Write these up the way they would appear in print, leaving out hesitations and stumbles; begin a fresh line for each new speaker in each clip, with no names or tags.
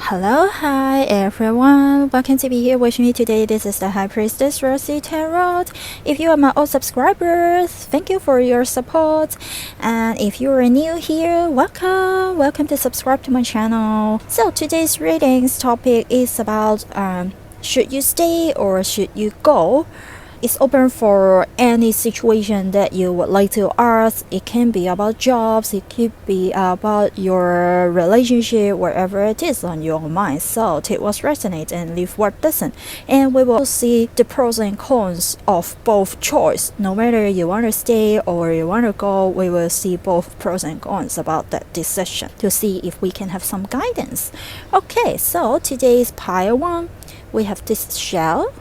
Hello, hi everyone. Welcome to be here with me today. This is the High Priestess Rosytarot. If you are my old subscribers, thank you for your support. And if you are new here, welcome to subscribe to my channel. So today's readings topic is about should you stay or should you go? It's open for any situation that you would like to ask. It can be about jobs, it could be about your relationship, wherever it is on your mind. So take what resonates and leave what doesn't. And we will see the pros and cons of both choice. No matter you want to stay or you want to go, we will see both pros and cons about that decision to see if we can have some guidance. Okay, so today's pile 1, we have this shell.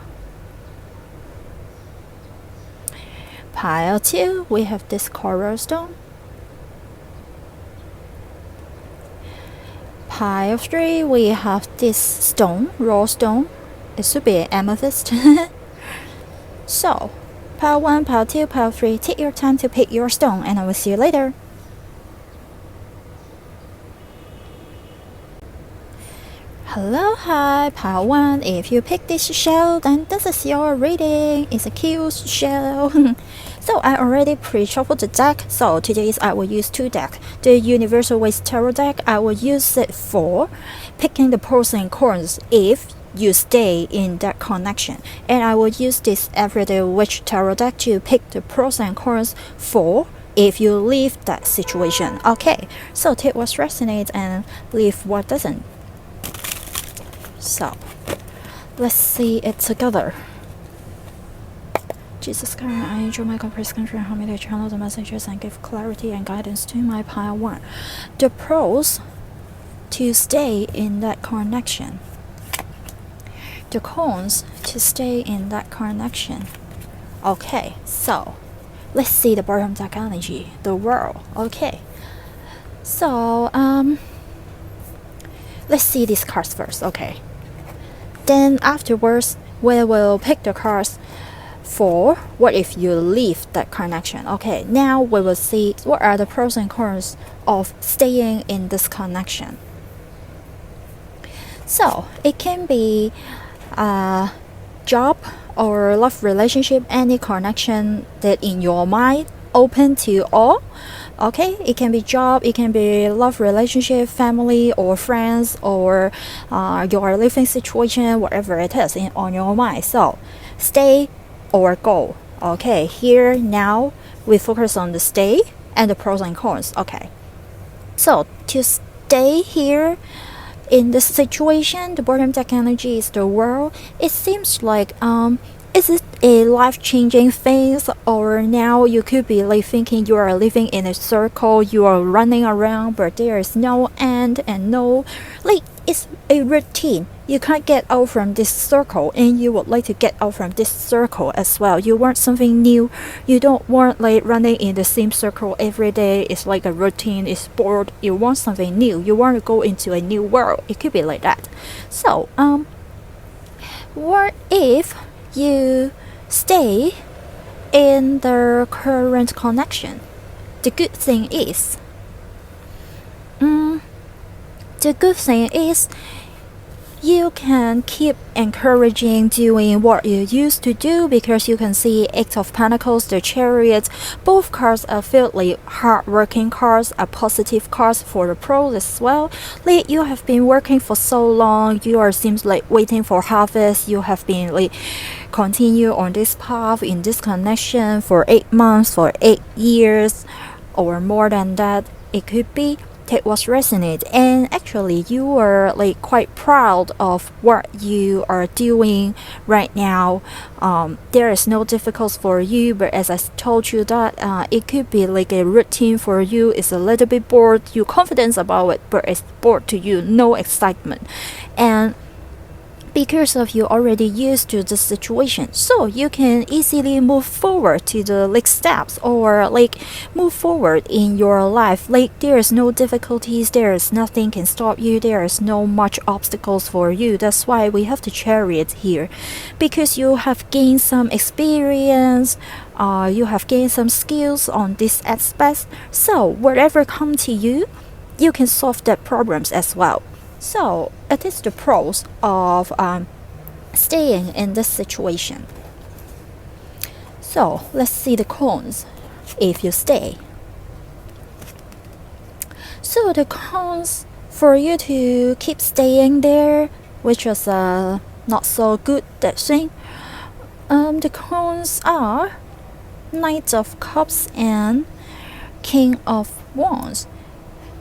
Pile 2, we have this coral stone. Pile 3, we have this stone, raw stone. It should be an amethyst. So, pile 1, pile 2, pile 3, take your time to pick your stone and I will see you later. Hello, hi, pile 1. If you pick this shell, then this is your reading. It's a cute shell. So I already pre-shuffled the deck. So today I will use 2 decks. The Universal Ways Tarot deck, I will use it for picking the pros and cons if you stay in that connection. And I will use this Everyday Witch Tarot deck to pick the pros and cons for if you leave that situation. Okay, so take what resonates and leave what doesn't. So, let's see it together. Jesus Christ, I enjoy my please control and help me to channel the messages and give clarity and guidance to my pile 1. The pros to stay in that connection. The cons to stay in that connection. Okay, so let's see the bottom deck energy, the world. Okay, so let's see these cards first. Okay, then afterwards we will pick the cards for what if you leave that connection. Okay, now we will see what are the pros and cons of staying in this connection. So it can be a job or love relationship, any connection that in your mind open to all. Okay, it can be job, it can be love relationship, family or friends, or your living situation, whatever it is on your mind. So stay or go. Okay, here now we focus on the stay and the pros and cons. Okay, so to stay here in this situation, the bottom deck energy is the world. It seems like is it a life-changing phase, or now you could be like thinking you are living in a circle, you are running around but there is no end and no, like it's a routine. You can't get out from this circle and you would like to get out from this circle as well. You want something new. You don't want like running in the same circle every day. It's like a routine, it's bored. You want something new. You want to go into a new world. It could be like that. So what if you stay in the current connection? The good thing is you can keep encouraging doing what you used to do, because you can see 8 of Pentacles, the Chariot. Both cards are filled like hard-working cards, are positive cards for the pros as well. Like you have been working for so long, you are seems like waiting for harvest. You have been like continue on this path in this connection for 8 months, for 8 years, or more than that. It could be. Take what resonates, and actually you are like quite proud of what you are doing right now. There is no difficulties for you, but as I told you that it could be like a routine for you. It's a little bit bored, you confident about it, but it's bored to you, no excitement. And because of you already used to the situation, so you can easily move forward to the next steps, or like move forward in your life. Like there is no difficulties, there is nothing can stop you, there is no much obstacles for you. That's why we have the Chariot here, because you have gained some experience, you have gained some skills on this aspect. So whatever come to you, you can solve that problems as well. So it is the pros of staying in this situation. So let's see the cons if you stay. So the cons for you to keep staying there, which is not so good that thing. The cons are Knight of Cups and King of Wands.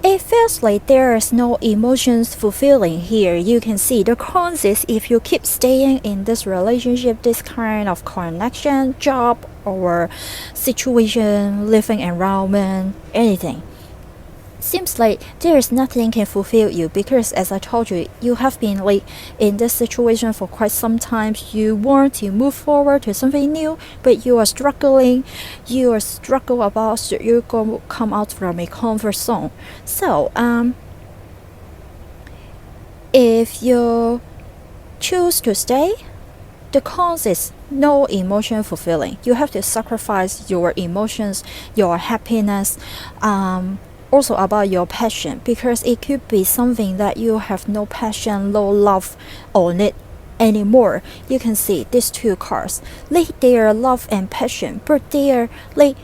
It feels like there is no emotions fulfilling here. You can see the cons is if you keep staying in this relationship, this kind of connection, job or situation, living environment, anything. Seems like there is nothing can fulfill you because as I told you, you have been like in this situation for quite some time. You want to move forward to something new, but you are struggling. You are struggle about so you go come out from a comfort zone. So if you choose to stay, the cons is no emotion fulfilling. You have to sacrifice your emotions, your happiness, also about your passion, because it could be something that you have no passion, no love on it anymore. You can see these two cards, like they are love and passion, but they are like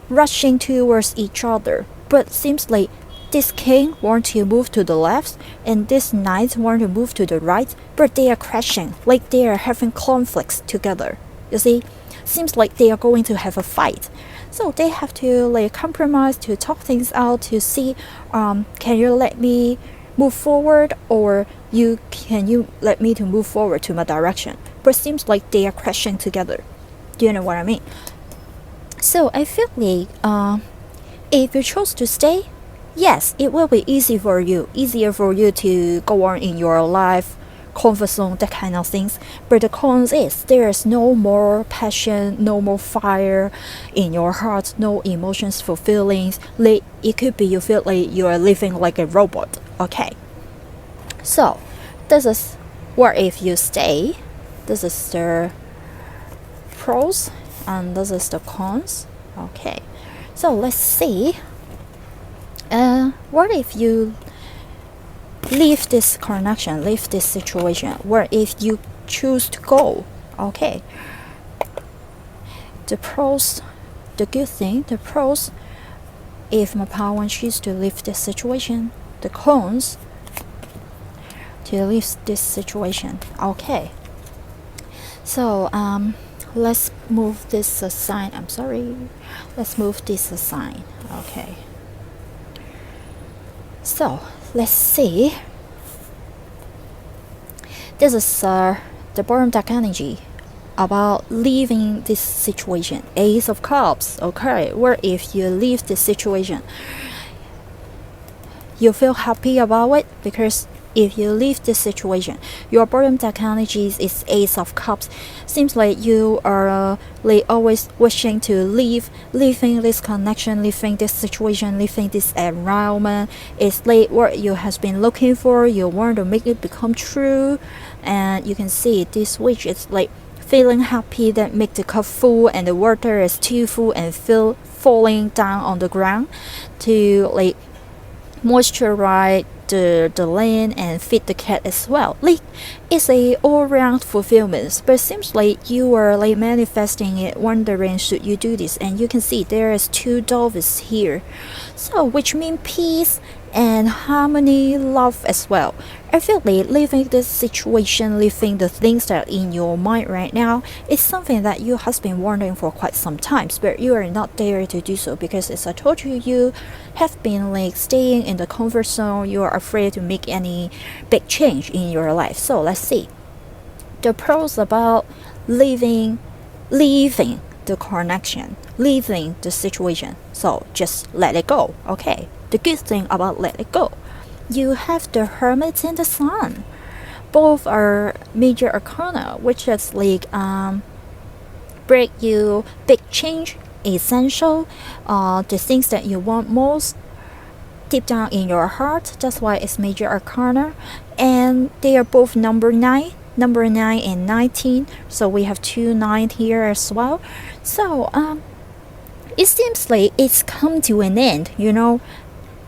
rushing towards each other. But seems like this king want to move to the left and this knight want to move to the right, but they are crashing, like they are having conflicts together. You see, seems like they are going to have a fight. So they have to like compromise, to talk things out, to see can you let me move forward, or can you let me to move forward to my direction. But seems like they are crashing together. Do you know what I mean? So I feel like if you chose to stay, yes, it will be easier for you to go on in your life, comfort zone, that kind of things. But the cons is there is no more passion, no more fire in your heart, no emotions fulfilling. Like it could be you feel like you are living like a robot. Okay, so this is what if you stay. This is the pros and this is the cons. Okay, so let's see what if you leave this connection, leave this situation, where if you choose to go. Okay, the pros, the good thing, the pros, if my power choose to leave this situation. The cons, to leave this situation. Okay, so let's move this aside. I'm sorry, let's move this aside. Okay, so let's see. This is the bottom deck energy about leaving this situation. Ace of Cups. Okay, where if you leave this situation, you feel happy about it, because if you leave this situation, your bottom deck energies is Ace of Cups. Seems like you are like always wishing to leaving this connection, leaving this situation, leaving this environment. It's like what you have been looking for. You want to make it become true, and you can see this witch is like feeling happy that make the cup full and the water is too full and feel falling down on the ground to like moisturize the land and feed the cat as well. Like it's a all-round fulfillment, but it seems like you are like manifesting it, wondering should you do this, and you can see there is two doves here, so which means peace and harmony, love as well. I feel like leaving this situation, leaving the things that are in your mind right now, is something that you have been wondering for quite some time, but you are not there to do so, because as I told you, you have been like staying in the comfort zone. You are afraid to make any big change in your life. So let's see the pros about leaving the connection, leaving the situation. So just let it go. Okay, the good thing about let it go, you have the Hermit and the Sun. Both are major arcana, which is like break you big change, essential, the things that you want most deep down in your heart. That's why it's major arcana, and they are both number 9 and 19. So we have 2 9 here as well. So it seems like it's come to an end, you know.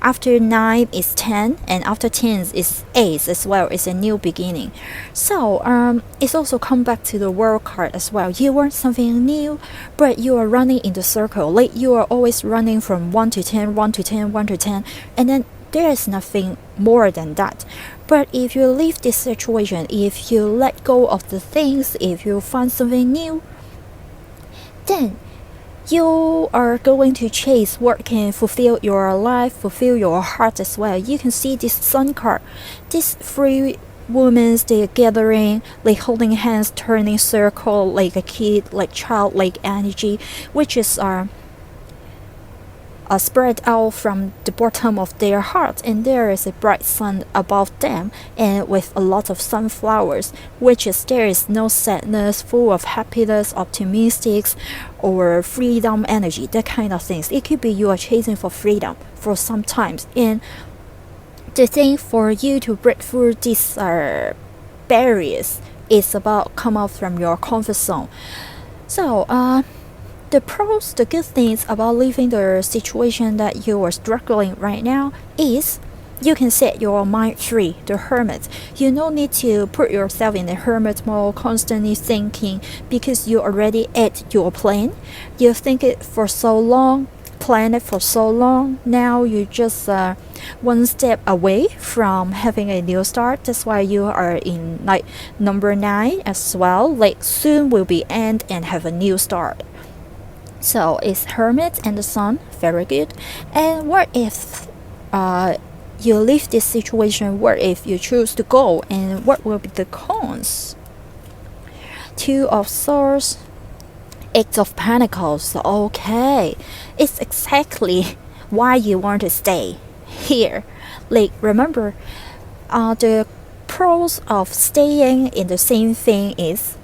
After 9 is 10, and after 10 is 8 as well. It's a new beginning. So it's also come back to the world card as well. You want something new, but you are running in the circle. Like you are always running from 1 to 10, 1 to 10, 1 to 10, and then there is nothing more than that. But if you leave this situation, if you let go of the things, if you find something new, then you are going to chase what can fulfill your life, fulfill your heart as well. You can see this sun card, these three women, they're gathering, like holding hands, turning circle, like a kid, like childlike energy, which is spread out from the bottom of their heart, and there is a bright sun above them, and with a lot of sunflowers, which is there is no sadness, full of happiness, optimistic, or freedom energy, that kind of things. It could be you are chasing for freedom for some times, and the thing for you to break through these barriers is about come out from your comfort zone. So the pros, the good things about leaving the situation that you are struggling right now is you can set your mind free, the hermit. You don't need to put yourself in the hermit mode, constantly thinking, because you already at your plan. You think it for so long, plan it for so long. Now you just one step away from having a new start. That's why you are in like number 9 as well. Like soon will be end and have a new start. So it's Hermit and the Sun, very good. And what if you leave this situation? What if you choose to go? And what will be the cons? 2 of Swords, 8 of Pentacles. Okay, it's exactly why you want to stay here. Like remember, the pros of staying in the same thing is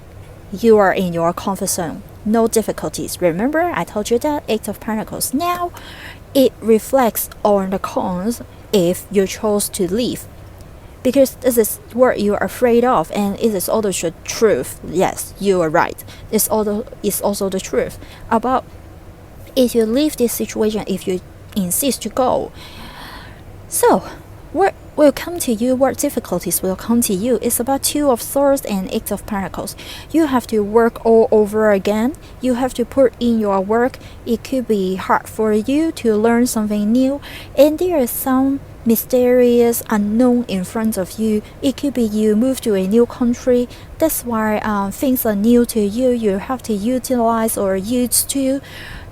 you are in your comfort zone. No difficulties. Remember, I told you that 8 of Pentacles. Now, it reflects on the cons if you chose to leave. Because this is what you are afraid of, and it is also the truth. Yes, you are right. This is also the truth. About if you leave this situation, if you insist to go. So, what will come to you, what difficulties will come to you, is about 2 of Swords and 8 of Pentacles. You have to work all over again. You have to put in your work. It could be hard for you to learn something new, and there is some mysterious unknown in front of you. It could be you move to a new country. That's why things are new to you. You have to utilize or use to.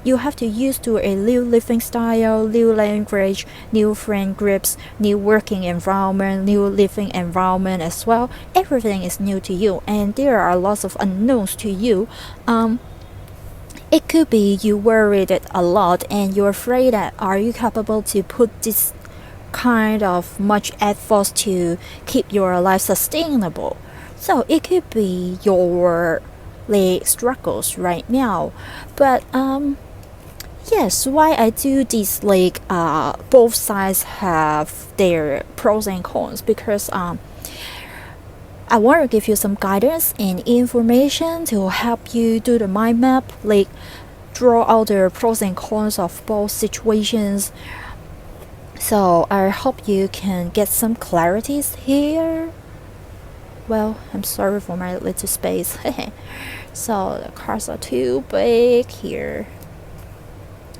You have to use to a new living style, new language, new friend groups, new working environment, new living environment as well. Everything is new to you, and there are lots of unknowns to you. It could be you worried a lot, and you're afraid that are you capable to put this kind of much effort to keep your life sustainable. So it could be your struggles right now, but yes, why I do this, like both sides have their pros and cons, because I want to give you some guidance and information to help you do the mind map, like draw out the pros and cons of both situations. So I hope you can get some clarities here. Well, I'm sorry for my little space. So the cards are too big here.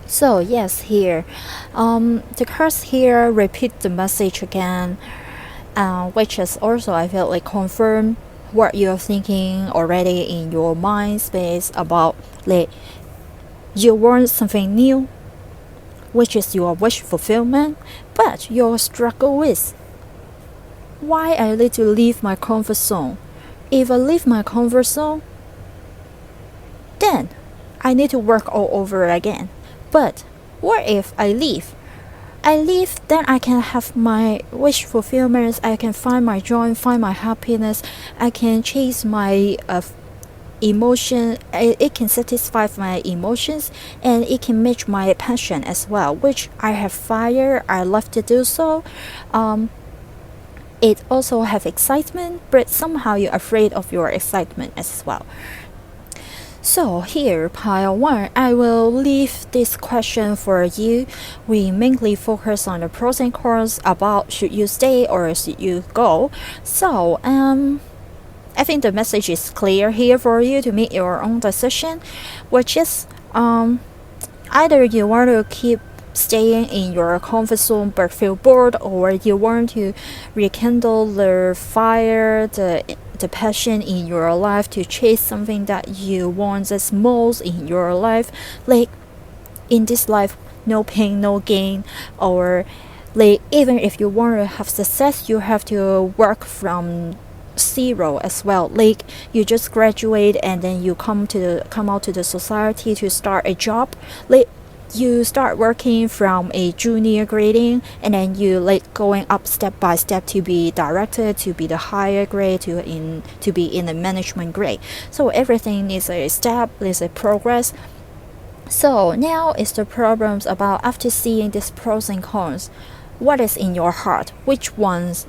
So yes, here, the cards here repeat the message again, which is also I feel like confirm what you're thinking already in your mind space about like you want something new, which is your wish fulfillment, but your struggle is why I need to leave my comfort zone. If I leave my comfort zone, then I need to work all over again. But what if I leave? Then I can have my wish fulfillment. I can find my joy, find my happiness. I can chase my emotion. It can satisfy my emotions, and it can match my passion as well, which I have fire. I love to do so. It also have excitement, but somehow you're afraid of your excitement as well. So here, pile 1, I will leave this question for you. We mainly focus on the pros and cons about should you stay or should you go. So I think the message is clear here for you to make your own decision, which is either you want to keep staying in your comfort zone but feel bored, or you want to rekindle the fire, the passion in your life to chase something that you want the most in your life. Like in this life, no pain, no gain, or like even if you want to have success, you have to work from zero as well. Like you just graduate and then you come out to the society to start a job. Like you start working from a junior grading and then you like going up step by step to be director, to be the higher grade, to be in the management grade. So everything is a step, is a progress. So now is the problems about after seeing these pros and cons, what is in your heart? Which ones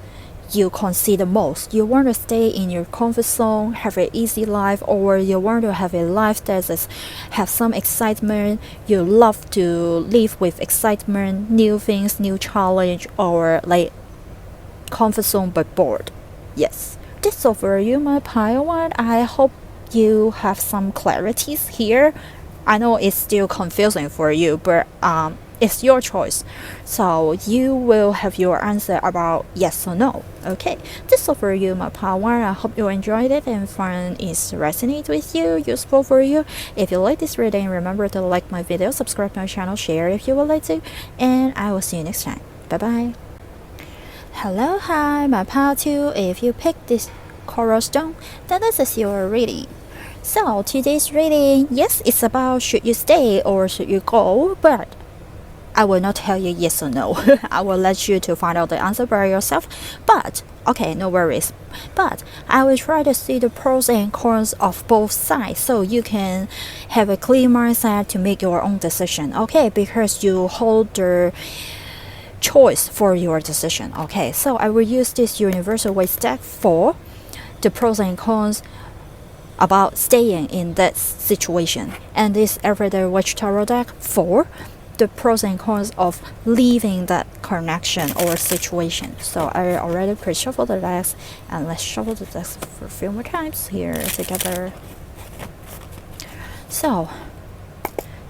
you consider most? You want to stay in your comfort zone, have an easy life, or you want to have a life that have some excitement, you love to live with excitement, new things, new challenge, or like comfort zone but bored? Yes, this all for you, my pile 1. I hope you have some clarities here. I know it's still confusing for you, but it's your choice, so you will have your answer about yes or no. Okay, this is for you, my pile 1. I hope you enjoyed it and find it resonate with you, useful for you. If you like this reading, remember to like my video, subscribe to my channel, share if you would like to, and I will see you next time. Bye bye. Hello, hi, my pile 2. If you pick this coral stone, then this is your reading. So today's reading, yes, it's about should you stay or should you go, but I will not tell you yes or no. I will let you to find out the answer by yourself. But okay, no worries. But I will try to see the pros and cons of both sides so you can have a clear mindset to make your own decision. Okay, because you hold the choice for your decision. Okay, so I will use this universal weight deck for the pros and cons about staying in that situation, and this everyday watch tarot deck for the pros and cons of leaving that connection or situation. So I already pre-shuffled the decks, and let's shuffle the decks for a few more times here together. So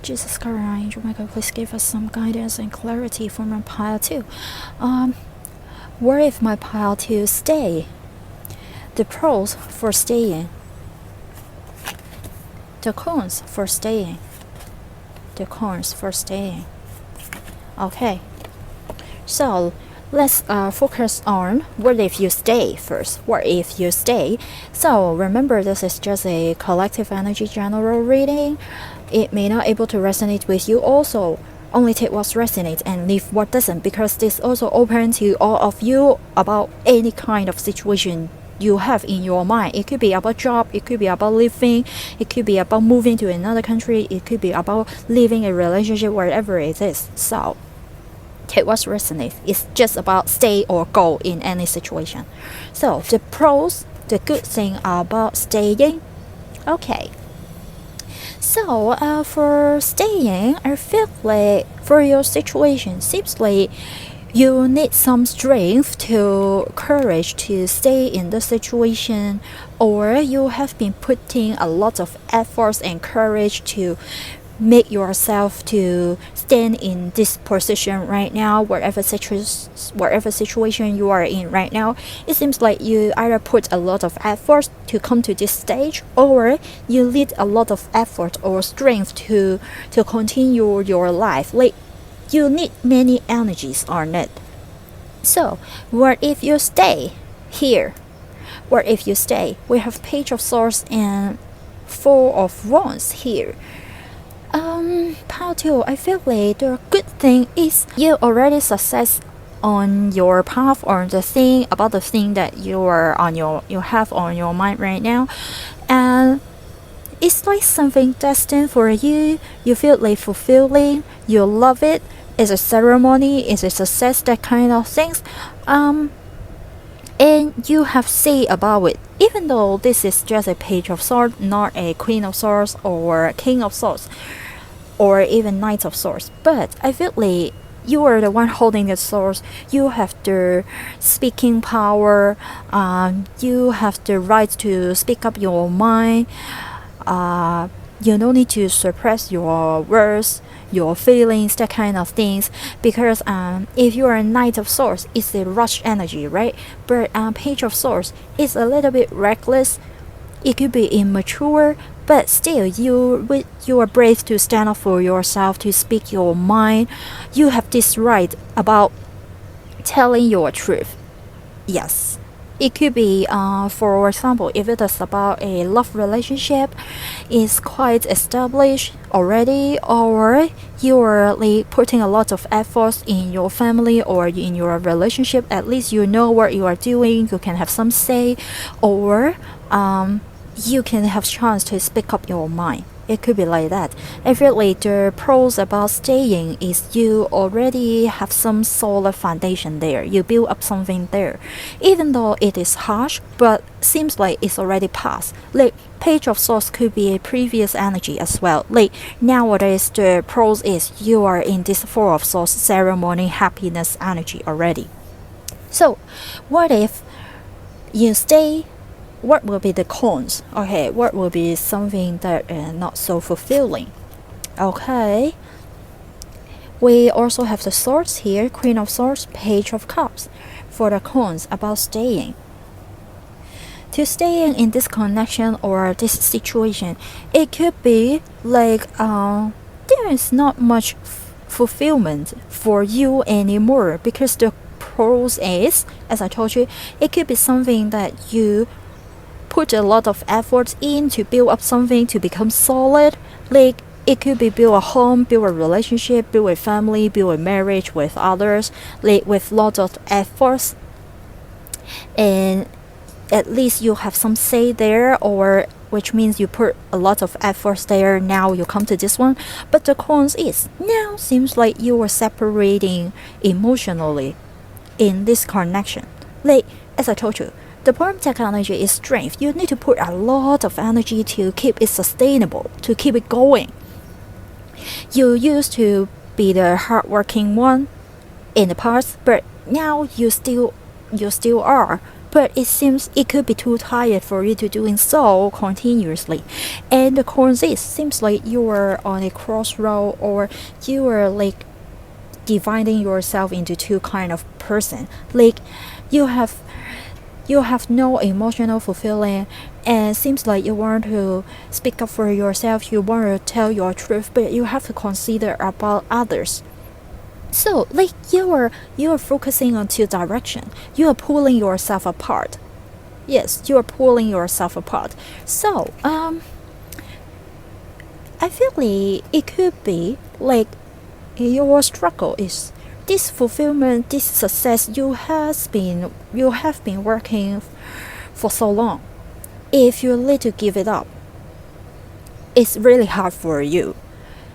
Jesus Christ, Angel Michael, please give us some guidance and clarity for my pile 2. Where if my pile 2 stay? The pros for staying, the cons for staying, the cons for staying. Okay, so let's focus on what if you stay first. What if you stay? So remember, this is just a collective energy general reading. It may not able to resonate with you. Also, only take what resonates and leave what doesn't, because this also open to all of you about any kind of situation you have in your mind. It could be about job, it could be about living, it could be about moving to another country, it could be about living a relationship, wherever it is. So take what resonates. It's just about stay or go in any situation. So the pros, the good thing about staying. Okay, so for staying, I feel like for your situation, seems like you need some strength to courage to stay in the situation, or you have been putting a lot of efforts and courage to make yourself to stand in this position right now, whatever situation you are in right now. It seems like you either put a lot of effort to come to this stage, or you need a lot of effort or strength to continue your life. Like you need many energies on it. So what if you stay here? What if you stay? We have Page of Swords and Four of Wands here. Pile 2, I feel like the good thing is you already success on your path, or the thing that you have on your mind right now, and it's like something destined for you. You feel like fulfilling, you love it. It's a ceremony, it's a success, that kind of things. and you have say about it, even though this is just a page of swords, not a queen of swords or king of swords or even knight of swords. But I feel like you are the one holding the swords. You have the speaking power. You have the right to speak up your mind. You don't need to suppress your words, your feelings, that kind of things. Because if you are a knight of swords, it's a rush energy, right? But page of swords is a little bit reckless. It could be immature, but still you are brave to stand up for yourself, to speak your mind. You have this right about telling your truth. Yes. It could be, for example, if it is about a love relationship, is quite established already, or you are like putting a lot of efforts in your family or in your relationship. At least you know what you are doing. You can have some say, or you can have chance to speak up your mind. It could be like that. I feel like the pros about staying is you already have some solid foundation there. You build up something there. Even though it is harsh, but seems like it's already past. Like page of swords could be a previous energy as well. Like nowadays the pros is you are in this four of swords ceremony happiness energy already. So what if you stay? What will be the cons? Okay, what will be something that not so fulfilling? Okay, we also have the swords here, queen of swords, page of cups. For the cons about staying, to staying in this connection or this situation, it could be like there is not much fulfillment for you anymore, because the pros is, as I told you, it could be something that you put a lot of effort in to build up something to become solid. Like it could be build a home, build a relationship, build a family, build a marriage with others, like with lots of efforts. And at least you have some say there, or which means you put a lot of efforts there. Now you come to this one. But the cons is now seems like you are separating emotionally in this connection. Like as I told you, the bottom tech energy is strength. You need to put a lot of energy to keep it sustainable, to keep it going. You used to be the hardworking one in the past, but now you still are. But it seems it could be too tired for you to doing so continuously. And the cons is seems like you are on a crossroad, or you are like dividing yourself into two kind of person. Like you have no emotional fulfilling, and seems like you want to speak up for yourself, you want to tell your truth, but you have to consider about others. So like you are focusing on two direction. You are pulling yourself apart. Yes, you are pulling yourself apart. So I feel like it could be like your struggle is this fulfillment, this success you have been working for so long. If you need to give it up, it's really hard for you.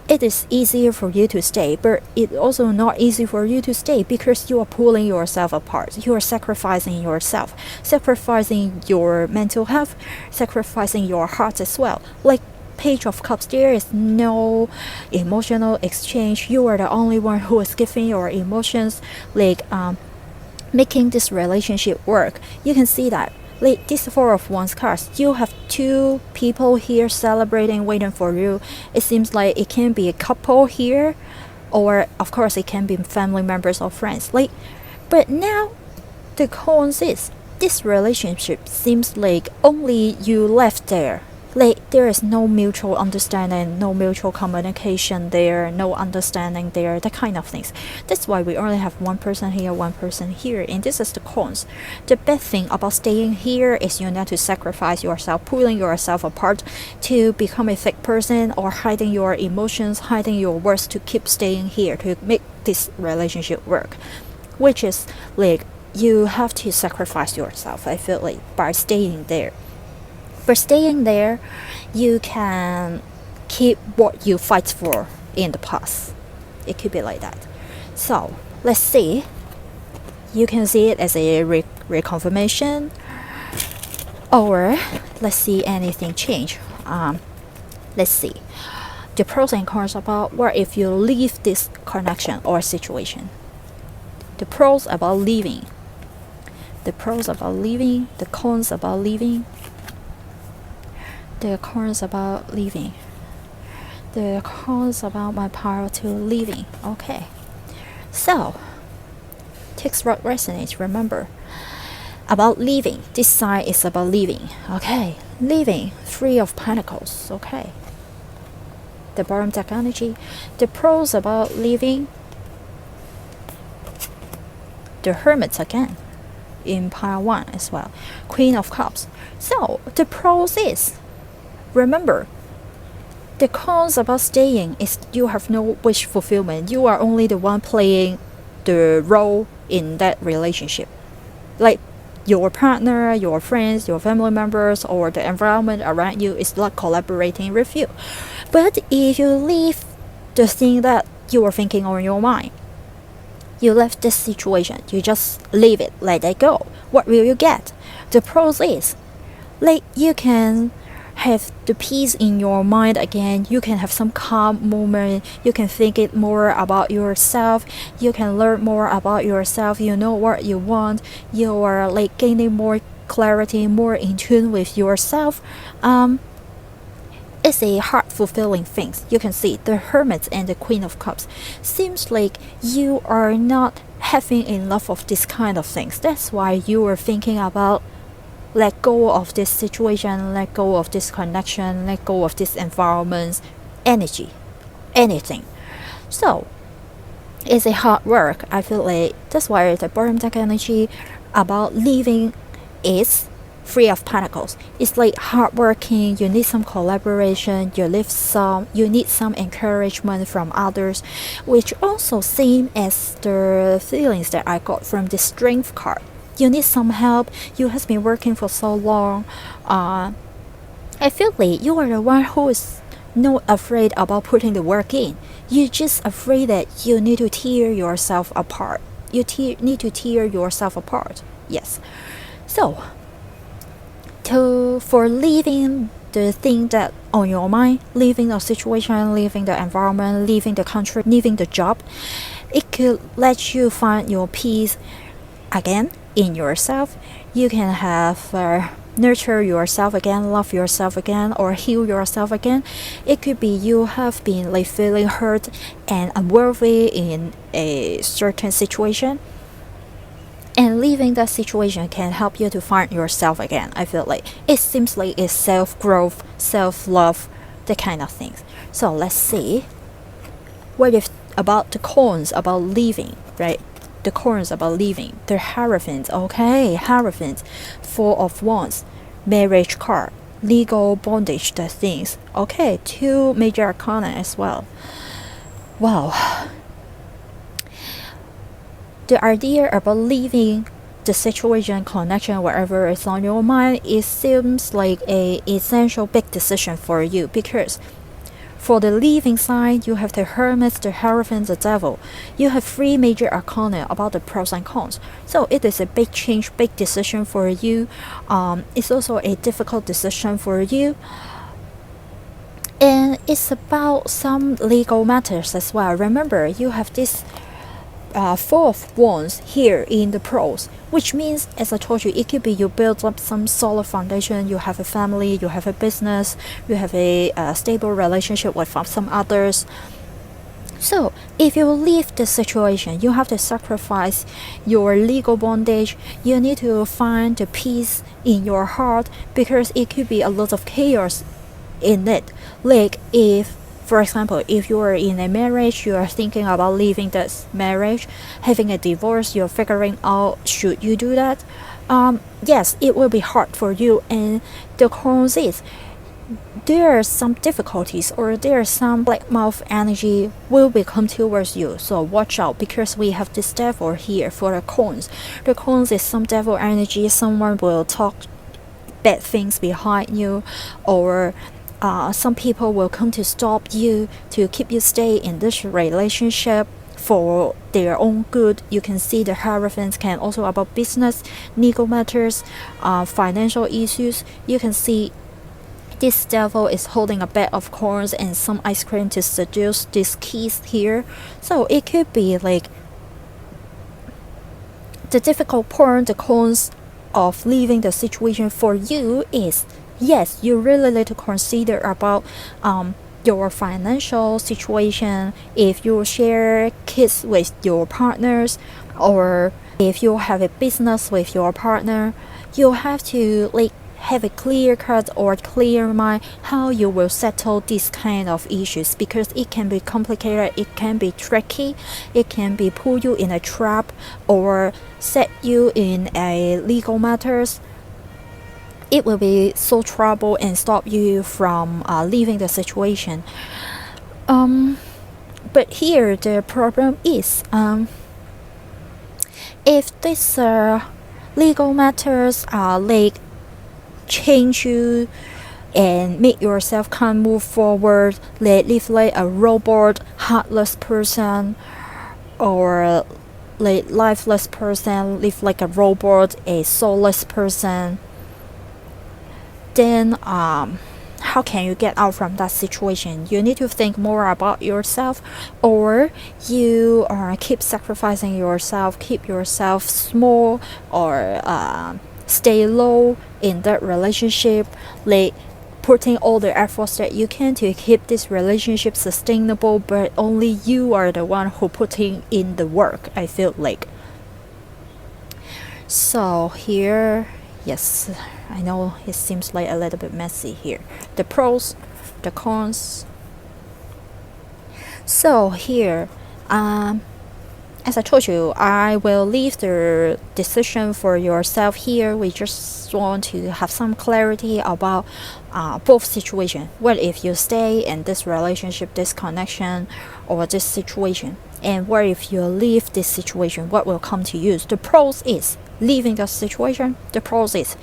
It is easier for you to stay, but it's also not easy for you to stay because you are pulling yourself apart. You are sacrificing yourself, sacrificing your mental health, sacrificing your heart as well. Like Page of Cups, there is no emotional exchange. You are the only one who is giving your emotions, like making this relationship work. You can see that. Like this Four of Wands cards, you have two people here celebrating, waiting for you. It seems like it can be a couple here, or of course it can be family members or friends. Like, but now the cons is this relationship seems like only you left there. Like there is no mutual understanding, no mutual communication there, no understanding there, that kind of things. That's why we only have one person here, one person here, and this is the cons. The bad thing about staying here is you need to sacrifice yourself, pulling yourself apart to become a fake person, or hiding your emotions, hiding your words to keep staying here to make this relationship work. Which is like you have to sacrifice yourself, I feel like, by staying there. But staying there, you can keep what you fight for in the past. It could be like that. So let's see. You can see it as a reconfirmation, or let's see anything change. Let's see the pros and cons about what if you leave this connection or situation. The pros about leaving, the pros about leaving, the cons about leaving, the cons about leaving, the cons about my power to leaving. Okay, so takes what resonates. Remember about leaving, this sign is about leaving. Okay, leaving, Three of Pentacles. Okay, the bottom deck energy, the pros about leaving, the Hermit again in pile 1 as well, Queen of Cups. So the pros is, remember, the cons about staying is you have no wish fulfillment. You are only the one playing the role in that relationship. Like your partner, your friends, your family members, or the environment around you is not collaborating with you. But if you leave the thing that you are thinking on your mind, you left this situation, you just leave it, let it go, what will you get? The pros is, like, you can have the peace in your mind again. You can have some calm moment. You can think it more about yourself. You can learn more about yourself. You know what you want. You are like gaining more clarity, more in tune with yourself. It's a heart fulfilling thing. You can see the Hermit and the Queen of Cups. Seems like you are not having enough of this kind of things. That's why you are thinking about let go of this situation, let go of this connection, let go of this environment, energy, anything. So it's a hard work. I feel like that's why the bottom deck energy about leaving is Three of Pentacles. It's like hard working. You need some collaboration. You need some encouragement from others, which also same as the feelings that I got from the Strength card. You need some help. You have been working for so long. I feel like you are the one who is not afraid about putting the work in. You're just afraid that you need to tear yourself apart. You need to tear yourself apart. Yes. So, for leaving the thing that on your mind, leaving the situation, leaving the environment, leaving the country, leaving the job, it could let you find your peace again in yourself. You can have nurture yourself again, love yourself again, or heal yourself again. It could be you have been like feeling hurt and unworthy in a certain situation, and leaving that situation can help you to find yourself again. I feel like it seems like it's self-growth, self-love, the kind of things. So let's see what if about the cons about leaving, right? The cons about leaving. The Hierophant. Okay, Hierophant, Four of Wands, Marriage card, legal bondage, the things. Okay, 2 major arcana as well. Wow. The idea about leaving the situation, connection, whatever is on your mind, it seems like a essential big decision for you, because for the leaving side, you have the Hermit, the Hierophant, the Devil. You have 3 major arcana about the pros and cons. So it is a big change, big decision for you. It's also a difficult decision for you. And it's about some legal matters as well. Remember, you have this 4 of Wands here in the pros, which means, as I told you, it could be you build up some solid foundation. You have a family, you have a business, you have a stable relationship with some others. So if you leave the situation, you have to sacrifice your legal bondage. You need to find the peace in your heart, because it could be a lot of chaos in it. Like if, for example, if you are in a marriage, you are thinking about leaving this marriage, having a divorce, you're figuring out should you do that. Yes, it will be hard for you, and the cons is there are some difficulties, or there are some black mouth energy will become towards you. So watch out, because we have this devil here for the cons. The cons is some devil energy. Someone will talk bad things behind you, or some people will come to stop you, to keep you stay in this relationship. for their own good. You can see the Hierophant can also about business, legal matters, financial issues. You can see this devil is holding a bag of corns and some ice cream to seduce these keys here. So it could be like the difficult part, the cons of leaving the situation for you is, yes, you really need to consider about your financial situation. If you share kids with your partners, or if you have a business with your partner, you have to like have a clear cut or clear mind how you will settle these kind of issues, because it can be complicated, it can be tricky, it can be pull you in a trap or set you in a legal matters. It will be so trouble and stop you from leaving the situation. But here the problem is, if these legal matters are like change you and make yourself can't move forward, live like a robot, heartless person, or like lifeless person, live like a robot, a soulless person, then how can you get out from that situation? You need to think more about yourself, or you keep sacrificing yourself, keep yourself small, or stay low in that relationship, like putting all the efforts that you can to keep this relationship sustainable, but only you are the one who putting in the work, I feel like. So here, yes, I know it seems like a little bit messy here. The pros, the cons. So here, as I told you, I will leave the decision for yourself here. We just want to have some clarity about both situations. What if you stay in this relationship, this connection, or this situation? And what if you leave this situation? What will come to you? The pros is leaving the situation. The pros is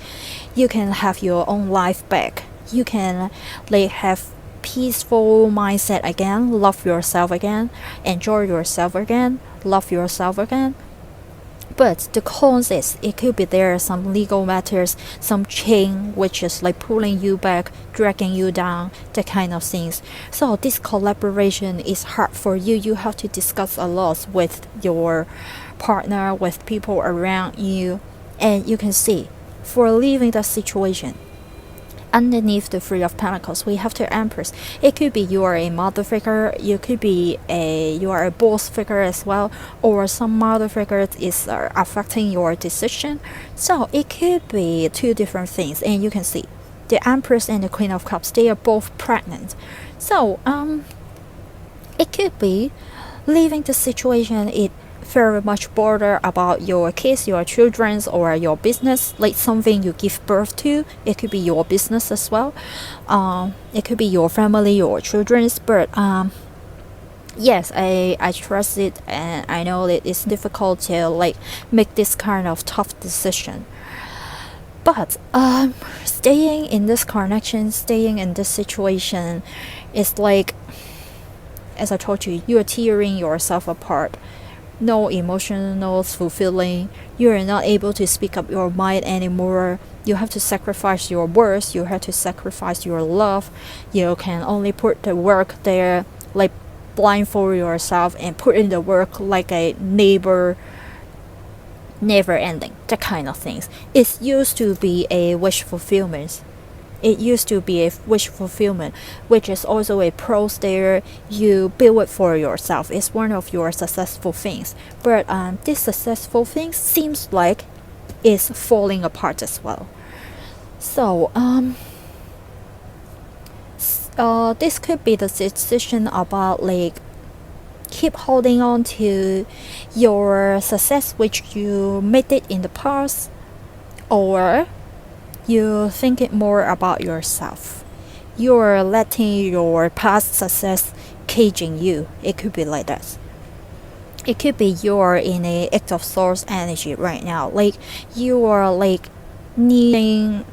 you can have your own life back. You can like have peaceful mindset again, love yourself again, enjoy yourself again, love yourself again. But the cons is it could be there are some legal matters, some chain which is like pulling you back, dragging you down, that kind of things. So this collaboration is hard for you. You have to discuss a lot with your partner, with people around you. And you can see for leaving the situation, underneath the Three of Pentacles, we have the Empress. It could be you are a mother figure, you could be you are a boss figure as well, or some mother figure is affecting your decision. So it could be two different things, and you can see the Empress and the Queen of Cups, they are both pregnant. So it could be leaving the situation, it very much bother about your kids, your children's, or your business, like something you give birth to. It could be your business as well. It could be your family, your children's. But yes, I trust it, and I know that it's difficult to like make this kind of tough decision. But staying in this connection, staying in this situation, is like, as I told you, you are tearing yourself apart. No emotion, no fulfilling. You are not able to speak up your mind anymore. You have to sacrifice your words. You have to sacrifice your love. You can only put the work there, like blindfold yourself and put in the work like a neighbor, never ending, that kind of things. It used to be a wish fulfillment. It used to be a wish fulfillment, which is also a pros there. You build it for yourself. It's one of your successful things. But this successful thing seems like it's falling apart as well. So this could be the decision about like keep holding on to your success which you made it in the past, or you think it more about yourself. You're letting your past success caging you. It could be like that. It could be you're in a act of source energy right now. Like you are like needing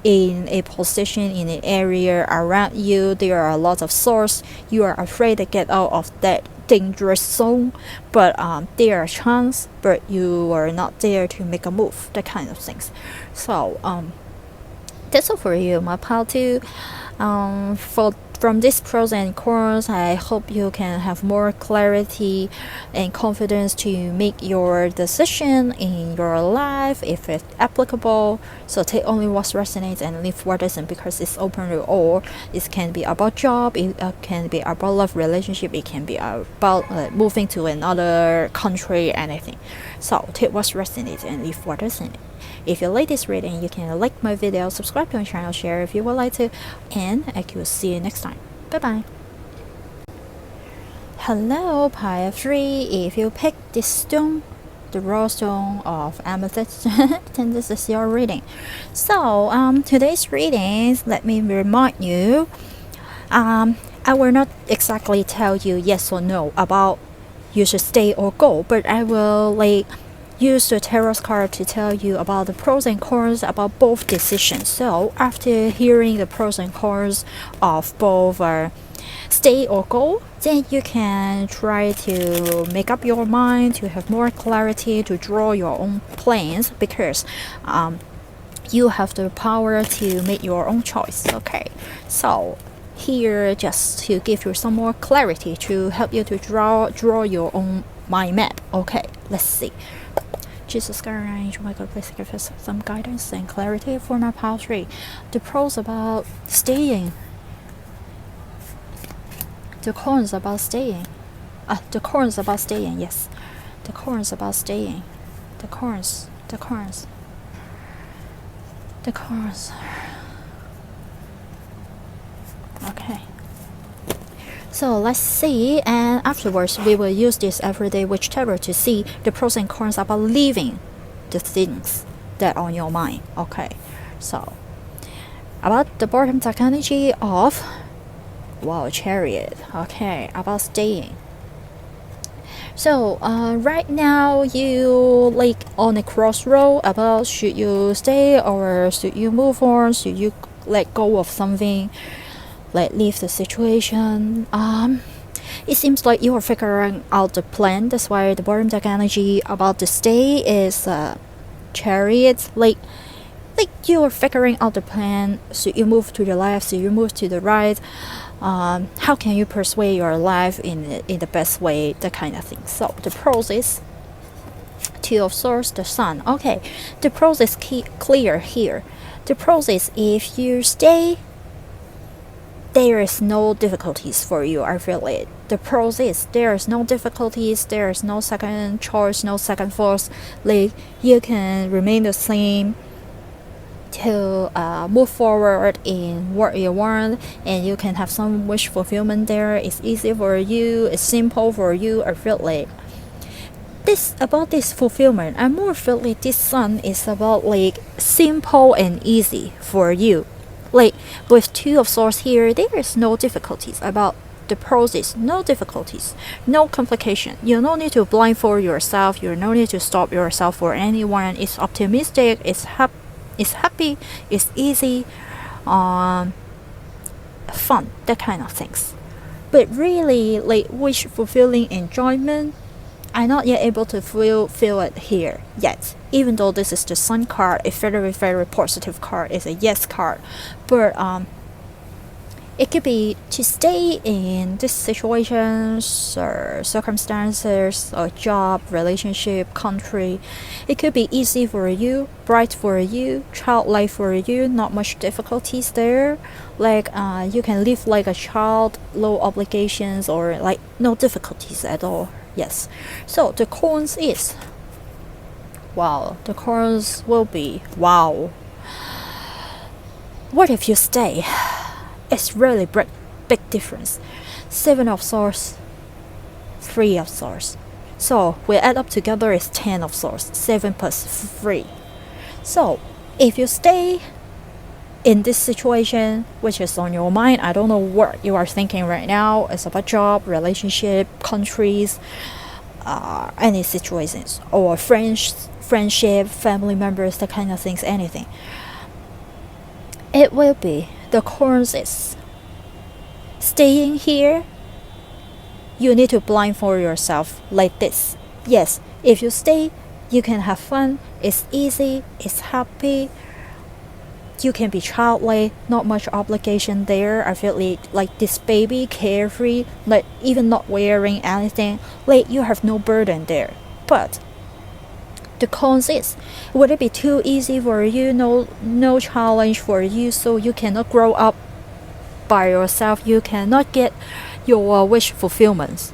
in a position in an area around you. There are a lot of source. You are afraid to get out of that dangerous zone, but there are chance, but you are not there to make a move, that kind of things. So that's all for you, my pal too. From this pros and cons, I hope you can have more clarity and confidence to make your decision in your life if it's applicable. So take only what resonates and leave what doesn't, because it's open to all. It can be about job, it can be about love relationship, it can be about moving to another country, anything. So take what resonates and leave what doesn't. If you like this reading, you can like my video, subscribe to my channel, share if you would like to, and I will see you next time. Bye bye. Hello, pile 3. If you pick this stone, the raw stone of amethyst, then this is your reading. So today's readings, let me remind you, I will not exactly tell you yes or no about you should stay or go, but I will use the tarot card to tell you about the pros and cons about both decisions. So after hearing the pros and cons of both stay or go, then you can try to make up your mind, to have more clarity, to draw your own plans, because you have the power to make your own choice. Okay, so here just to give you some more clarity to help you to draw your own mind map. Okay, let's see. Jesus, God, Angel, my God, please give us some guidance and clarity for my pile 3. The pros about staying. The cons about staying. The cons about staying, yes. The cons about staying. The cons. Okay. So let's see, and afterwards we will use this everyday witch tarot to see the pros and cons about leaving the things that are on your mind. Okay, so about the bottom dark energy of Chariot. Okay, about staying. So right now you on a crossroad about should you stay or should you move on, should you let go of something, leave the situation. It seems like you are figuring out the plan. That's why the bottom deck energy about the stay is Chariot. Like you are figuring out the plan. Should you move to the left, should you move to the right, how can you persuade your life in the best way, that kind of thing. So the pros is Two of Swords, the Sun. Okay, the pros is clear here. The pros is if you stay, there is no difficulties for you. I feel it. The pros is there is no difficulties, there is no second choice, no second thoughts. You can remain the same to move forward in what you want, and you can have some wish fulfillment there. It's easy for you, it's simple for you. I feel like this fulfillment, I more feel like this Sun is about simple and easy for you. With Two of Swords here, there is no difficulties about the process, no difficulties, no complication. You no need to blindfold yourself, you no need to stop yourself for anyone. It's optimistic, it's happy, it's easy, fun, that kind of things. But really, wish fulfilling enjoyment, I'm not yet able to feel it here yet. Even though this is the Sun card, a very, very positive card, it's a yes card. But it could be to stay in this situations or circumstances or job, relationship, country. It could be easy for you, bright for you, childlike for you, not much difficulties there. You can live like a child, low obligations, or no difficulties at all. Yes. So the cons is, the cons will be, what if you stay? It's really big difference. 7 of Swords, 3 of Swords. So we add up together is 10 of Swords. 7 plus 3. So if you stay in this situation, which is on your mind, I don't know what you are thinking right now. It's about job, relationship, countries, any situations, or friendship, family members, that kind of things, anything. It will be the cons is staying here you need to blindfold yourself like this. Yes, if you stay, you can have fun, it's easy, it's happy, you can be childlike, not much obligation there. I feel like this baby, carefree, like even not wearing anything, like you have no burden there. But the cons is, would it be too easy for you, no challenge for you, so you cannot grow up by yourself, you cannot get your wish fulfillments.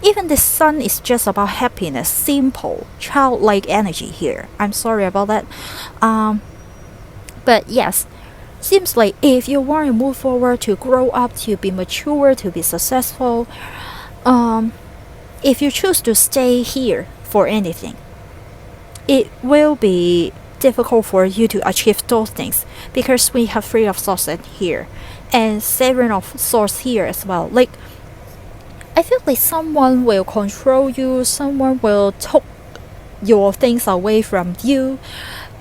Even the sun is just about happiness, simple, childlike energy here. I'm sorry about that. But yes, seems like if you want to move forward, to grow up, to be mature, to be successful, if you choose to stay here for anything, it will be difficult for you to achieve those things, because we have Three of Swords here and Seven of Swords here as well. Like, I feel like someone will control you, someone will take your things away from you,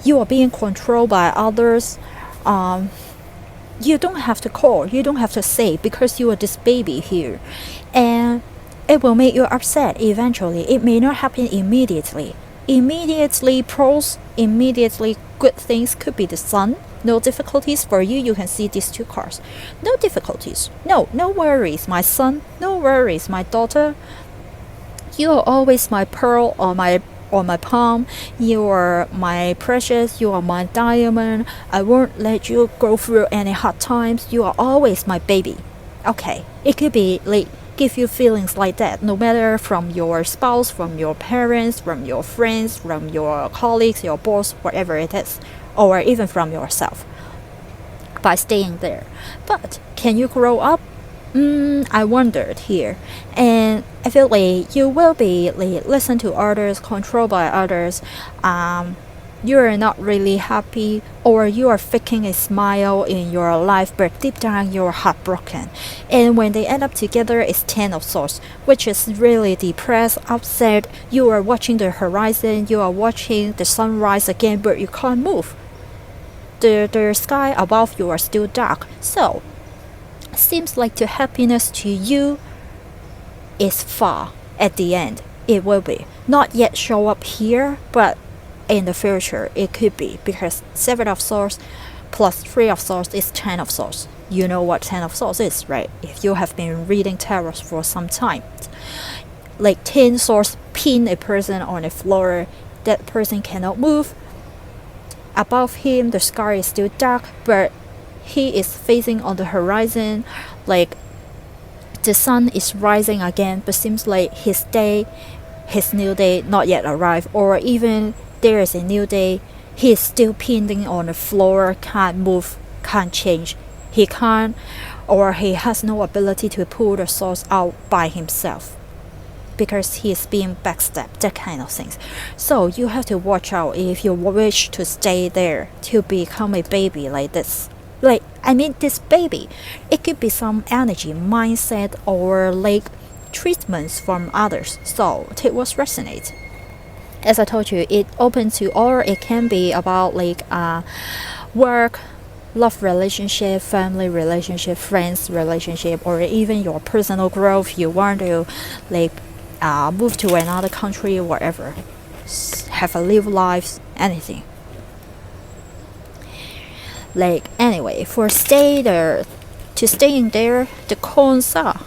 you are being controlled by others. You don't have to call, you don't have to say, because you are this baby here, and it will make you upset eventually. It may not happen immediately. Immediately pros, immediately good things could be the sun. No difficulties for you. You can see these two cards. No difficulties. No worries, my son. No worries, my daughter. You are always my pearl on my palm. You are my precious. You are my diamond. I won't let you go through any hard times. You are always my baby. Okay, it could be like give you feelings like that, no matter from your spouse, from your parents, from your friends, from your colleagues, your boss, whatever it is, or even from yourself, by staying there. But can you grow up? I wondered here, and I feel like you will be like listen to others, controlled by others. You are not really happy, or you are faking a smile in your life, but deep down you're heartbroken. And when they end up together, it's Ten of Swords, which is really depressed, upset. You are watching the horizon, you are watching the sunrise again, but you can't move. The sky above you are still dark. So seems like the happiness to you is far at the end. It will be not yet show up here, but in the future it could be, because Seven of Swords plus Three of Swords is Ten of Swords. You know what Ten of Swords is, right? If you have been reading tarot for some time, like 10 swords pin a person on the floor, that person cannot move. Above him the sky is still dark, but he is facing on the horizon, like the sun is rising again, but seems like his new day not yet arrived, or even there is a new day, he is still pinned on the floor, can't move, can't change. He can't, or he has no ability to pull the swords out by himself, because he is being backstabbed, that kind of things. So you have to watch out if you wish to stay there, to become a baby like this. Like, I mean, this baby, it could be some energy, mindset, or like treatments from others. So take what resonates. As I told you, it open to all. It can be about like work, love relationship, family relationship, friends relationship, or even your personal growth. You want to like move to another country, whatever, have a live life, anything. Like, anyway, for staying there, the cons are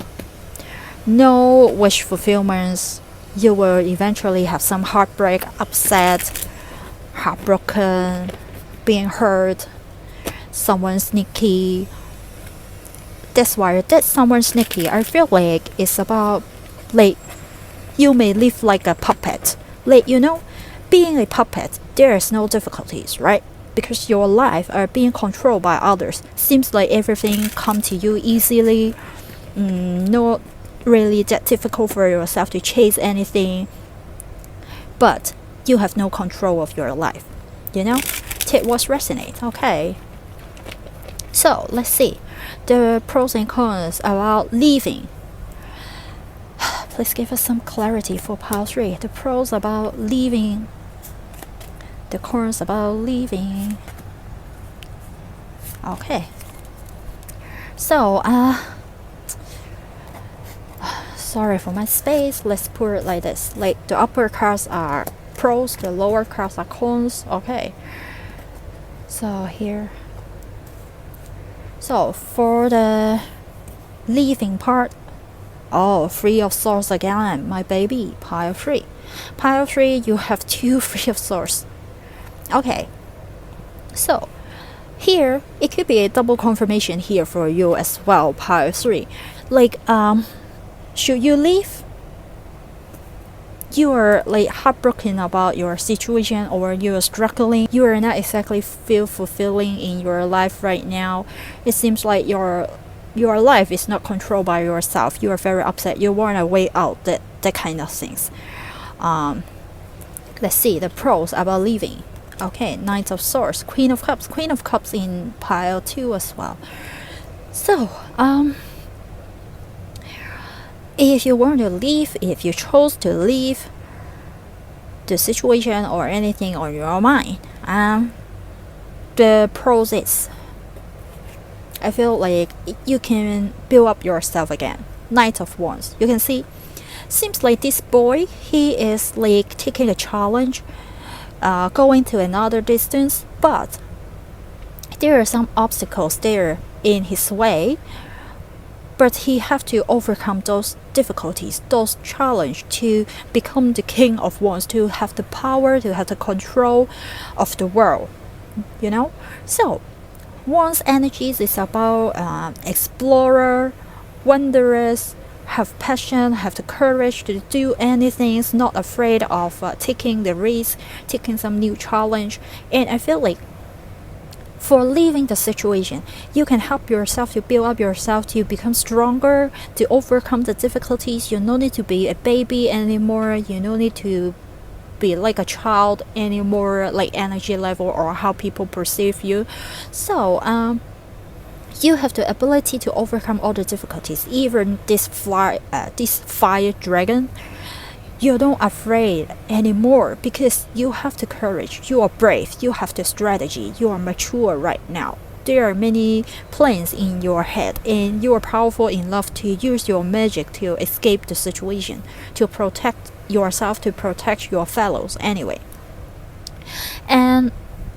no wish fulfillments. You will eventually have some heartbreak, upset, heartbroken, being hurt, someone sneaky. That's why that someone sneaky, I feel like it's about like you may live like a puppet. Like, you know, being a puppet, there is no difficulties, right? Because your life are being controlled by others. Seems like everything come to you easily. Not really that difficult for yourself to chase anything. But you have no control of your life. You know? Take what resonates. Okay. So let's see the pros and cons about leaving. Please give us some clarity for pile 3. The pros about leaving. The cons about leaving. Okay. So sorry for my space. Let's put it like this. Like the upper cards are pros, the lower cards are cons. Okay. So here. So for the leaving part, oh, 3 of Swords again, my baby. Pile 3. Pile 3, you have 2 3 of Swords. Okay. So here, it could be a double confirmation here for you as well, pile 3. Like, should you leave? You are like heartbroken about your situation, or you are struggling. You are not exactly feel fulfilling in your life right now. It seems like your life is not controlled by yourself. You are very upset. You want a way out. That kind of things. Let's see the pros about leaving. Okay, Knight of Swords, Queen of Cups in pile 2 as well. So, if you want to leave, if you chose to leave the situation or anything on your mind, the pros is, I feel like you can build up yourself again. Knight of Wands, you can see, seems like this boy, he is like taking a challenge, going to another distance, but there are some obstacles there in his way, but he have to overcome those difficulties, those challenge to become the King of Wands, to have the power, to have the control of the world, you know. So Wands energies is about explorer, wanderers, have passion, have the courage to do anything, not afraid of taking the risk, taking some new challenge. And I feel like for leaving the situation, you can help yourself to build up yourself, to become stronger, to overcome the difficulties. You no need to be a baby anymore. You no need to be like a child anymore, like energy level or how people perceive you. So you have the ability to overcome all the difficulties. Even this fire dragon, you don't afraid anymore because you have the courage. You are brave. You have the strategy. You are mature right now. There are many plans in your head, and you are powerful enough to use your magic to escape the situation, to protect yourself, to protect your fellows anyway. And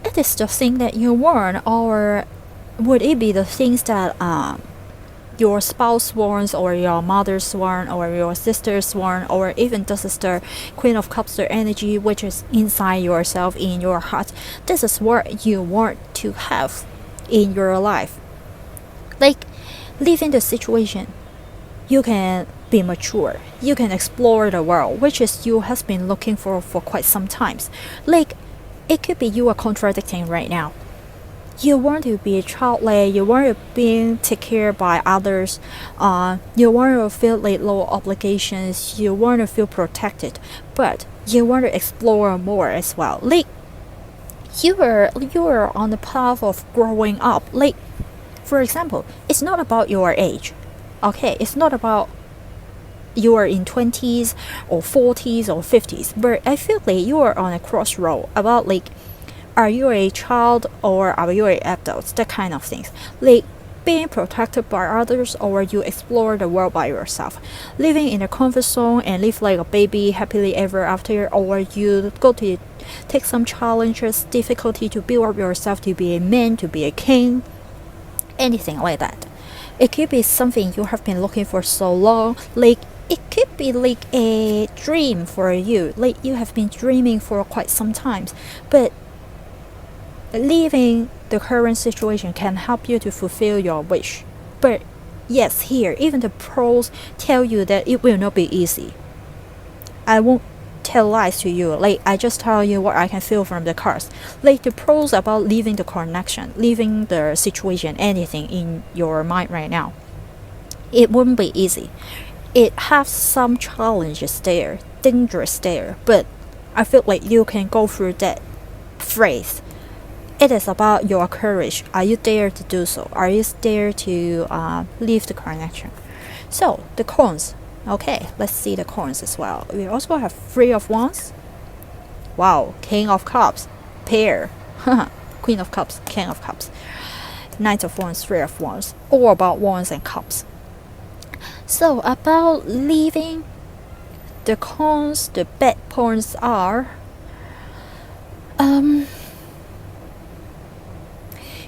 it is the thing that you want, or would it be the things that your spouse wants, or your mother's want, or your sister's want, or even this is the Queen of Cups, the energy which is inside yourself, in your heart. This is what you want to have in your life. Like, leaving the situation, you can be mature, you can explore the world, which is you has been looking for quite some times. Like, it could be you are contradicting right now. You want to be childlike, you want to be taken care by others, you want to feel like low obligations, you want to feel protected, but you want to explore more as well. Like, you are on the path of growing up. Like, for example, it's not about your age. Okay, it's not about you are in 20s or 40s or 50s, but I feel like you are on a crossroad about like, are you a child or are you an adult? That kind of things. Like being protected by others, or you explore the world by yourself. Living in a comfort zone and live like a baby happily ever after, or you go to take some challenges, difficulty to build up yourself to be a man, to be a king, anything like that. It could be something you have been looking for so long. Like, it could be like a dream for you. Like, you have been dreaming for quite some time, but leaving the current situation can help you to fulfill your wish. But yes, here, even the pros tell you that it will not be easy. I won't tell lies to you. Like, I just tell you what I can feel from the cards. Like, the pros about leaving the connection, leaving the situation, anything in your mind right now, it wouldn't be easy. It has some challenges there, dangerous there, but I feel like you can go through that phase. It is about your courage. Are you there to do so? Are you there to leave the connection? So the cons. Okay, let's see the cons as well. We also have 3 of Wands. Wow, King of Cups, pair. Queen of Cups, King of Cups. Knight of Wands, 3 of Wands. All about Wands and Cups. So about leaving, the cons, the bad points are,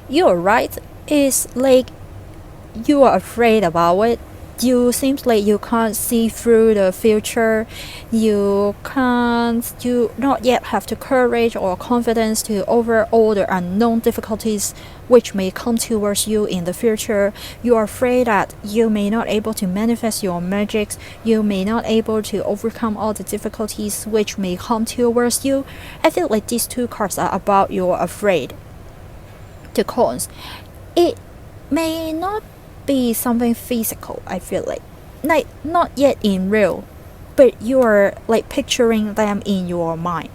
you're right. It's like you are afraid about it. You seems like you can't see through the future. You not yet have the courage or confidence to over all the unknown difficulties which may come towards you in the future. You are afraid that you may not able to manifest your magics. You may not able to overcome all the difficulties which may come towards you. I feel like these two cards are about you're afraid. The cons, it may not be something physical. I feel like not yet in real, but you are like picturing them in your mind.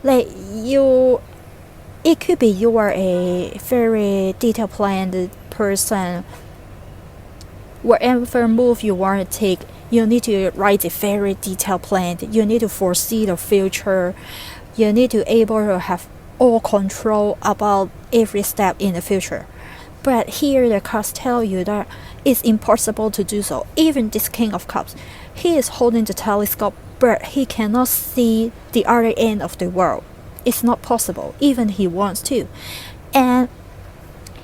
Like you, it could be you are a very detail planned person. Whatever move you want to take, you need to write a very detailed plan. You need to foresee the future. You need to able to have all control about every step in the future. But here the cards tell you that it's impossible to do so. Even this King of Cups, he is holding the telescope, but he cannot see the other end of the world. It's not possible, even he wants to. And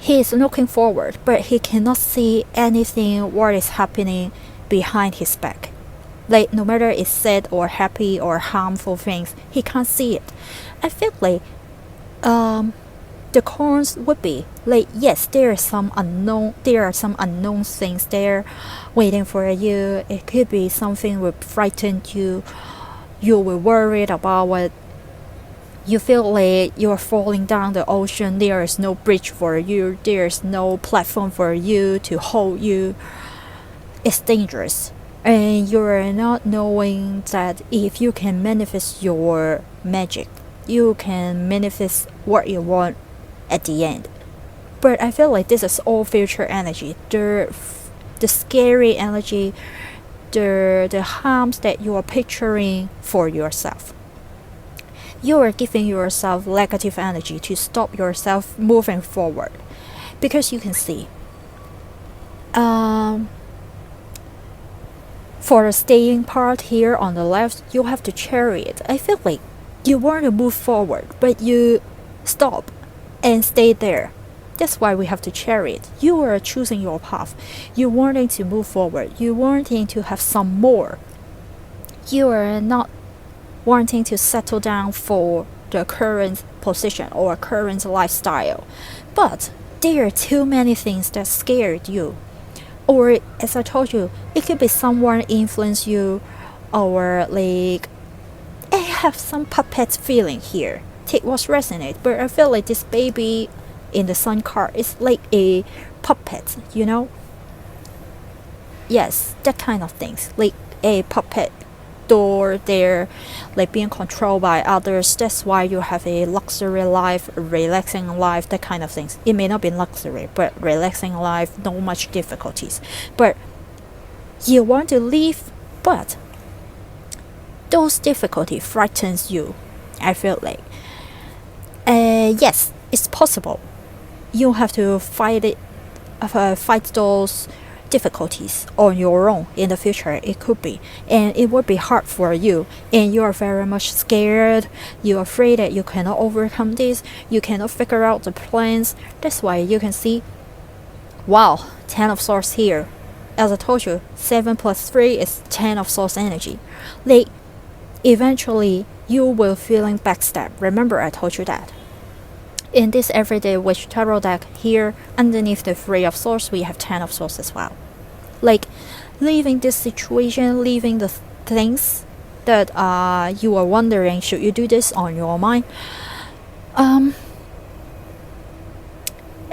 he is looking forward, but he cannot see anything what is happening behind his back. Like no matter it's sad or happy or harmful things, he can't see it. I feel like the cons would be like, yes, there are some unknown things there waiting for you. It could be something will frighten you. You will worried about what you feel like you're falling down the ocean. There is no bridge for you. There's no platform for you to hold you. It's dangerous, and you're not knowing that if you can manifest your magic, you can manifest what you want at the end. But I feel like this is all future energy. The scary energy, the harms that you are picturing for yourself. You are giving yourself negative energy to stop yourself moving forward, because you can see. For the staying part here on the left, you have to chariot. I feel like you want to move forward, but you stop and stay there. That's why we have to chariot. You are choosing your path. You wanting to move forward. You wanting to have some more. You are not wanting to settle down for the current position or current lifestyle. But there are too many things that scared you. Or as I told you, it could be someone influence you, or like I have some puppet feeling here. It was resonate, but I feel like this baby in the sun card is like a puppet, you know? Yes, that kind of things, like a puppet door there, like being controlled by others. That's why you have a luxury life, relaxing life, that kind of things. It may not be luxury, but relaxing life, no much difficulties. But you want to leave, but those difficulty frightens you. I feel like yes, it's possible. You have to fight those difficulties on your own in the future. It could be, and it would be hard for you, and you are very much scared. You're afraid that you cannot overcome this. You cannot figure out the plans. That's why you can see, wow, 10 of Swords here. As I told you, 7 plus 3 is 10 of Swords energy. Like eventually you will feeling backstab. Remember I told you that. In this everyday witch tarot deck here, underneath the 3 of Swords, we have 10 of Swords as well. Like leaving this situation, leaving the things that you are wondering, should you do this on your mind? I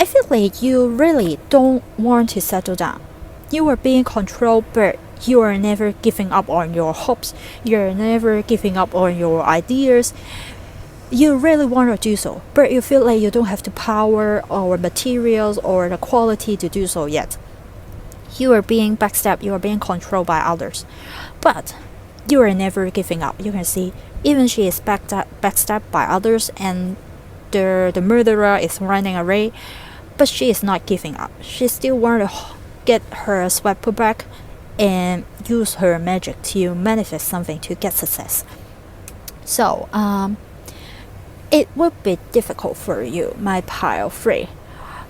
feel like you really don't want to settle down. You are being controlled, but you are never giving up on your hopes. You're never giving up on your ideas. You really want to do so, but you feel like you don't have the power or materials or the quality to do so yet. You are being backstabbed, you are being controlled by others, but you are never giving up. You can see, even she is backstabbed by others and the murderer is running away, but she is not giving up. She still wants to get her sweat put back, and use her magic to manifest something to get success. So it would be difficult for you, my pile 3.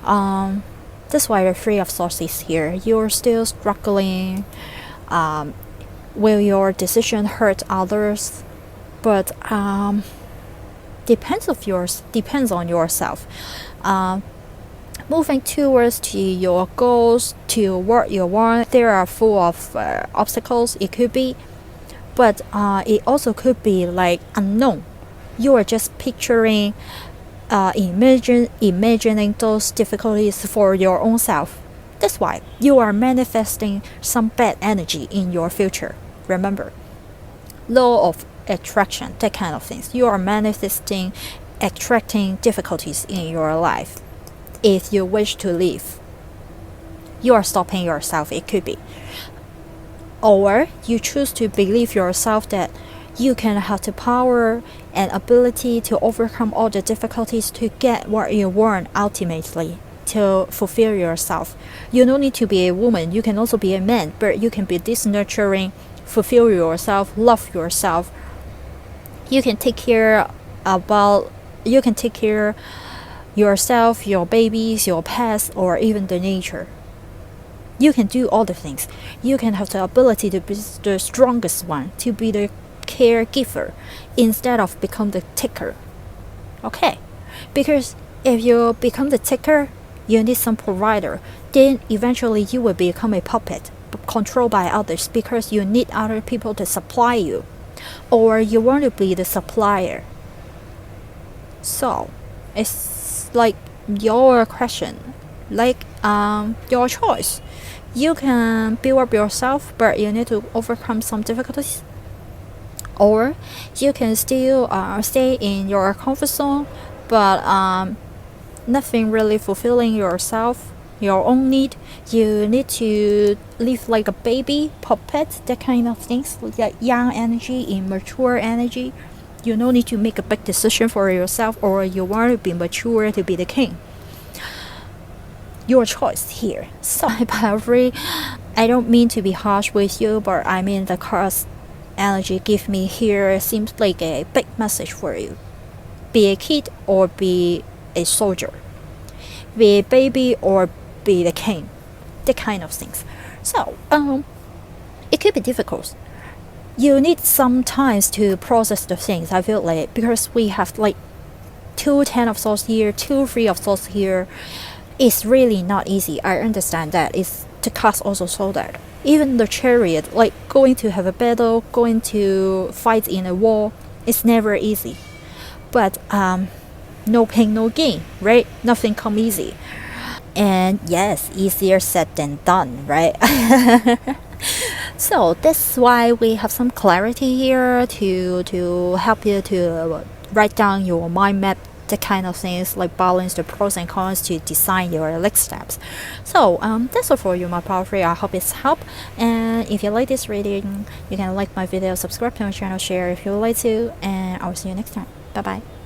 That's why the 3 of Swords is here. You're still struggling. Will your decision hurt others? But depends on yourself. Moving towards to your goals, to what you want, there are full of obstacles. It could be, but it also could be like unknown. You are just picturing, imagining those difficulties for your own self. That's why you are manifesting some bad energy in your future. Remember, law of attraction, that kind of things. You are manifesting, attracting difficulties in your life. If you wish to leave, you are stopping yourself. It could be, or you choose to believe yourself that you can have the power and ability to overcome all the difficulties to get what you want ultimately, to fulfill yourself. You don't need to be a woman, you can also be a man, but you can be this nurturing, fulfill yourself, love yourself. You can take care yourself, your babies, your pets, or even the nature. You can do all the things. You can have the ability to be the strongest one, to be the caregiver instead of become the taker. Okay, because if you become the taker, you need some provider. Then eventually you will become a puppet controlled by others because you need other people to supply you, or you want to be the supplier. So it's like your question, like your choice. You can build up yourself, but you need to overcome some difficulties, or you can still stay in your comfort zone, but nothing really fulfilling yourself, your own need. You need to live like a baby, puppet, that kind of things, like young energy, immature energy. You don't need to make a big decision for yourself, or you want to be mature to be the king. Your choice here. So probably, I don't mean to be harsh with you, but I mean the cards energy give me here seems like a big message for you. Be a kid or be a soldier. Be a baby or be the king. That kind of things. So it could be difficult. You need some time to process the things, I feel like, because we have like 2 10 of Swords here, 2 3 of Swords here. It's really not easy. I understand that. It's the cards also show that. Even the Chariot, like going to have a battle, going to fight in a war, it's never easy. But no pain, no gain, right? Nothing come easy. And yes, easier said than done, right? So that's why we have some clarity here to help you to write down your mind map, the kind of things, like balance the pros and cons to design your next steps. So that's all for you, my power free. I hope it's helped. And if you like this reading, you can like my video, subscribe to my channel, share if you would like to, and I'll see you next time. Bye bye.